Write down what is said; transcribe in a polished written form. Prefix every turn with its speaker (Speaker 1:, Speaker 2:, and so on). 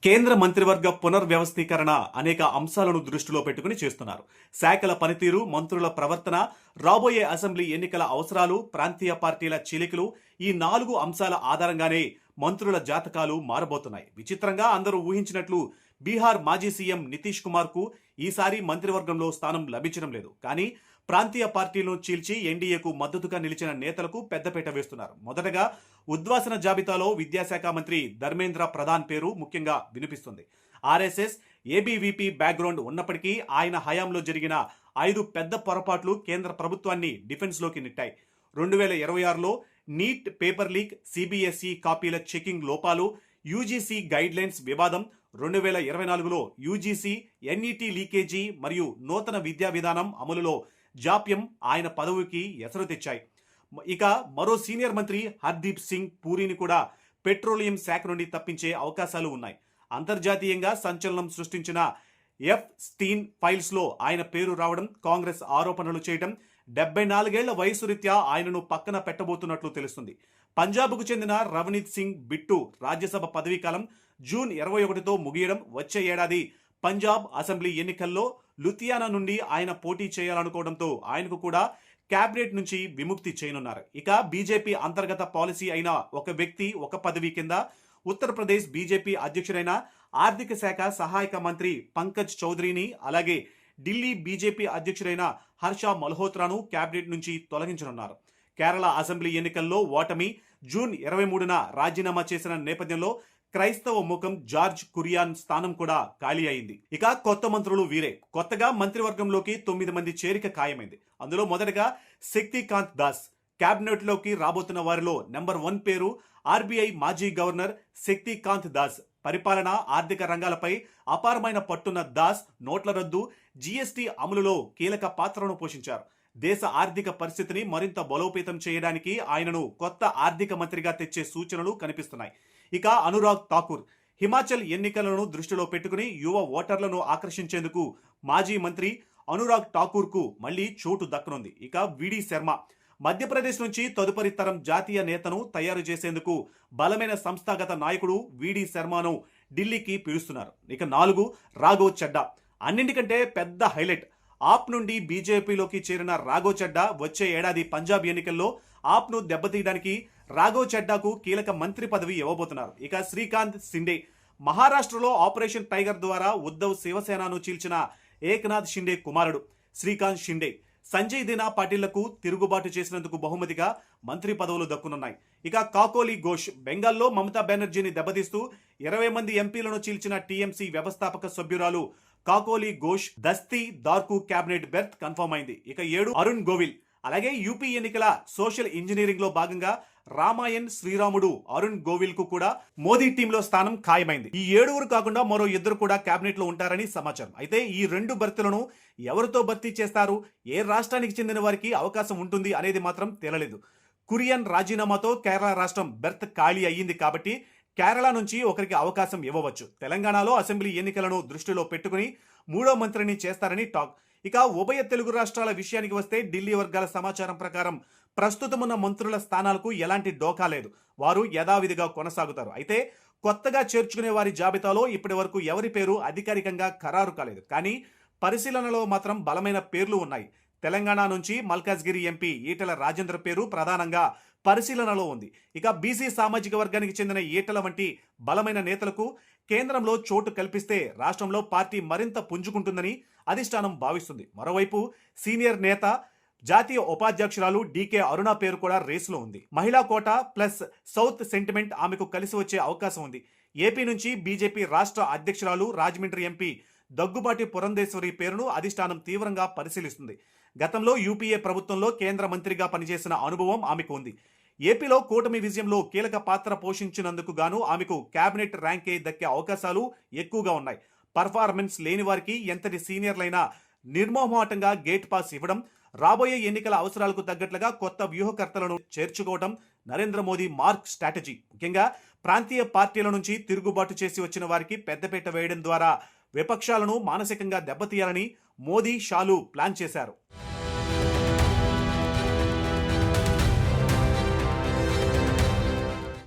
Speaker 1: కేంద్ర మంత్రివర్గ పునర్వ్యవస్థీకరణ అనేక అంశాలను దృష్టిలో పెట్టుకుని చేస్తున్నారు. శాఖల పనితీరు, మంత్రుల ప్రవర్తన, రాబోయే అసెంబ్లీ ఎన్నికల అవసరాలు, ప్రాంతీయ పార్టీల చీలికలు, ఈ 4 అంశాల ఆధారంగానే మంత్రుల జాతకాలు మారబోతున్నాయి. విచిత్రంగా అందరూ ఊహించినట్లు బీహార్ మాజీ సీఎం నితీష్ కుమార్ కు ఈసారి మంత్రివర్గంలో స్థానం లభించడం లేదు. కానీ ప్రాంతీయ పార్టీలను చీల్చి ఎన్డీఏకు మద్దతుగా నిలిచిన నేతలకు పెద్దపీట వేస్తున్నారు. మొదటగా ఉద్వాసన జాబితాలో విద్యాశాఖ మంత్రి ధర్మేంద్ర ప్రధాన్ పేరు ముఖ్యంగా వినిపిస్తుంది. ఆర్ఎస్ఎస్, ఏబీవీపీ బ్యాక్గ్రౌండ్ ఉన్నప్పటికీ ఆయన హయాంలో జరిగిన 5 పెద్ద పొరపాట్లు కేంద్ర ప్రభుత్వాన్ని డిఫెన్స్లోకి నెట్టాయి. 2026లో నీట్ పేపర్ లీక్, సిబిఎస్ఈ కాపీల చెకింగ్ లోపాలు, యూజీసీ గైడ్లైన్స్ వివాదం, 2024లో యూజీసీ ఎన్ఈటీ లీకేజీ మరియు నూతన విద్యా విధానం అమలులో జాప్యం ఆయన పదవికి ఎసరు తెచ్చాయి. ఇక మరో సీనియర్ మంత్రి హర్దీప్ సింగ్ పూరిని కూడా పెట్రోలియం శాఖ నుండి తప్పించే అవకాశాలు ఉన్నాయి. అంతర్జాతీయంగా సంచలనం సృష్టించిన ఎఫ్ స్టీన్ ఫైల్స్ లో ఆయన పేరు రావడం, కాంగ్రెస్ ఆరోపణలు చేయడం, 74 ఏళ్ల వయసు రీత్యా ఆయనను పక్కన పెట్టబోతున్నట్లు తెలుస్తుంది. పంజాబ్కు చెందిన రవనీత్ సింగ్ బిట్టు రాజ్యసభ పదవీకాలం జూన్ 21తో ముగియడం, వచ్చే ఏడాది పంజాబ్ అసెంబ్లీ ఎన్నికల్లో లుధియానా నుండి ఆయన పోటీ చేయాలనుకోవడంతో ఆయనకు కూడా క్యాబినెట్ నుంచి విముక్తి చేయనున్నారు. ఇక బీజేపీ అంతర్గత పాలసీ అయిన ఒక వ్యక్తి ఒక పదవి కింద ఉత్తరప్రదేశ్ బీజేపీ అధ్యక్షుడైన ఆర్థిక శాఖ సహాయక మంత్రి పంకజ్ చౌదరిని, అలాగే ఢిల్లీ బీజేపీ అధ్యక్షుడైన హర్ష మల్హోత్రాను క్యాబినెట్ నుంచి తొలగించనున్నారు. కేరళ అసెంబ్లీ ఎన్నికల్లో ఓటమి, జూన్ 23న రాజీనామా చేసిన నేపథ్యంలో క్రైస్తవ ముఖం జార్జ్ కురియాన్ స్థానం కూడా ఖాళీ అయింది. ఇక కొత్త మంత్రులు వీరే. కొత్తగా మంత్రివర్గంలోకి 9 మంది చేరిక ఖాయమైంది. అందులో మొదటగా శక్తికాంత్ దాస్. కేబినెట్ లోకి రాబోతున్న వారిలో నెంబర్ 1 పేరు ఆర్బీఐ మాజీ గవర్నర్ శక్తికాంత్ దాస్. పరిపాలన, ఆర్థిక రంగాలపై అపారమైన పట్టున్న దాస్ నోట్ల రద్దు, జీఎస్టీ అమలులో కీలక పాత్రను పోషించారు. దేశ ఆర్థిక పరిస్థితిని మరింత బలోపేతం చేయడానికి ఆయనను కొత్త ఆర్థిక మంత్రిగా తెచ్చే సూచనలు కనిపిస్తున్నాయి. ఇక అనురాగ్ ఠాకూర్. హిమాచల్ ఎన్నికలను దృష్టిలో పెట్టుకుని యువ ఓటర్లను ఆకర్షించేందుకు మాజీ మంత్రి అనురాగ్ ఠాకూర్ కు మళ్లీ చోటు దక్కనుంది. ఇక విడి శర్మ. మధ్యప్రదేశ్ నుంచి తదుపరి తరం జాతీయ నేతను తయారు చేసేందుకు బలమైన సంస్థాగత నాయకుడు విడి శర్మను ఢిల్లీకి పిలుస్తున్నారు. ఇక 4 రాఘవ్ చడ్డా. అన్నింటికంటే పెద్ద హైలైట్. ఆప్ నుండి బీజేపీలోకి చేరిన రాఘవ్ చడ్డా వచ్చే ఏడాది పంజాబ్ ఎన్నికల్లో ఆప్ను దెబ్బతీయడానికి రాఘవ్ చడ్డాకు కీలక మంత్రి పదవి ఇవ్వబోతున్నారు. ఇక శ్రీకాంత్ షిండే. మహారాష్ట్రలో ఆపరేషన్ టైగర్ ద్వారా ఉద్ధవ్ శివసేనను చీల్చిన ఏక్నాథ్ షిండే కుమారుడు శ్రీకాంత్ షిండే. సంజయ్ దినా పాటిళ్లకు తిరుగుబాటు చేసినందుకు బహుమతిగా మంత్రి పదవులు దక్కునున్నాయి. ఇక కాకోలి ఘోష్. బెంగాల్లో మమతా బెనర్జీని దెబ్బతీస్తూ 20 మంది ఎంపీలను చీల్చిన టీఎంసీ వ్యవస్థాపక సభ్యురాలు కాకోలి ఘోష్ దస్తీ దార్కు క్యాబినెట్ బెర్త్ కన్ఫర్మ్ అయింది. ఇక 7 అరుణ్ గోవిల్. అలాగే యూపీ ఎన్నికల సోషల్ ఇంజనీరింగ్ లో భాగంగా రామాయణ్ శ్రీరాముడు అరుణ్ గోవిల్ కు కూడా మోదీ టీంలో స్థానం ఖాయమైంది. ఈ 7 కాకుండా మరో 2 కూడా క్యాబినెట్ లో ఉంటారని సమాచారం. అయితే ఈ 2 భర్తీలను ఎవరితో భర్తీ చేస్తారు, ఏ రాష్ట్రానికి చెందిన వారికి అవకాశం ఉంటుంది అనేది మాత్రం తేలలేదు. కురియన్ రాజీనామాతో కేరళ రాష్ట్రం బెర్త్ ఖాళీ అయ్యింది కాబట్టి కేరళ నుంచి ఒకరికి అవకాశం ఇవ్వవచ్చు. తెలంగాణలో అసెంబ్లీ ఎన్నికలను దృష్టిలో పెట్టుకుని 3వ మంత్రిని చేస్తారని టాక్. ఇక ఉభయ తెలుగు రాష్ట్రాల విషయానికి వస్తే ఢిల్లీ వర్గాల సమాచారం ప్రకారం ప్రస్తుతమున్న మంత్రుల స్థానాలకు ఎలాంటి డోకా లేదు. వారు యథావిధిగా కొనసాగుతారు. అయితే కొత్తగా చేర్చుకునే వారి జాబితాలో ఇప్పటి వరకు ఎవరి పేరు అధికారికంగా ఖరారు కాలేదు. కానీ పరిశీలనలో మాత్రం బలమైన పేర్లు ఉన్నాయి. తెలంగాణ నుంచి మల్కాజ్గిరి ఎంపీ ఈటెల రాజేంద్ర పేరు ప్రధానంగా పరిశీలనలో ఉంది. ఇక బీసీ సామాజిక వర్గానికి చెందిన ఈటెల వంటి బలమైన నేతలకు కేంద్రంలో చోటు కల్పిస్తే రాష్ట్రంలో పార్టీ మరింత పుంజుకుంటుందని అధిష్టానం భావిస్తుంది. మరోవైపు సీనియర్ నేత, జాతీయ ఉపాధ్యక్షురాలు డీకే అరుణ పేరు కూడా రేసులో ఉంది. మహిళా కోట ప్లస్ సౌత్ సెంటిమెంట్ ఆమెకు కలిసి వచ్చే అవకాశం ఉంది. ఏపీ నుంచి బీజేపీ రాష్ట్ర అధ్యక్షురాలు, రాజమండ్రి ఎంపీ దగ్గుబాటి పురంధేశ్వరి పేరును అధిష్టానం తీవ్రంగా పరిశీలిస్తుంది. గతంలో యూపీఏ ప్రభుత్వంలో కేంద్ర మంత్రిగా పనిచేసిన అనుభవం ఆమెకు ఉంది. ఏపీలో కూటమి విజయంలో కీలక పాత్ర పోషించినందుకు గాను ఆమెకు కేబినెట్ ర్యాంకే దక్కే అవకాశాలు ఎక్కువగా ఉన్నాయి. పర్ఫార్మెన్స్ లేని వారికి ఎంతటి సీనియర్లైనా నిర్మోహమాటంగా గేట్ పాస్ ఇవ్వడం, రాబోయే ఎన్నికల అవసరాలకు తగ్గట్లుగా కొత్త వ్యూహకర్తలను చేర్చుకోవడం నరేంద్ర మోదీ మార్క్ స్ట్రాటజీ. ముఖ్యంగా ప్రాంతీయ పార్టీల నుంచి తిరుగుబాటు చేసి వచ్చిన వారికి పెద్దపీట వేయడం ద్వారా విపక్షాలను మానసికంగా దెబ్బతీయాలని మోదీ, షాలు ప్లాన్ చేశారు.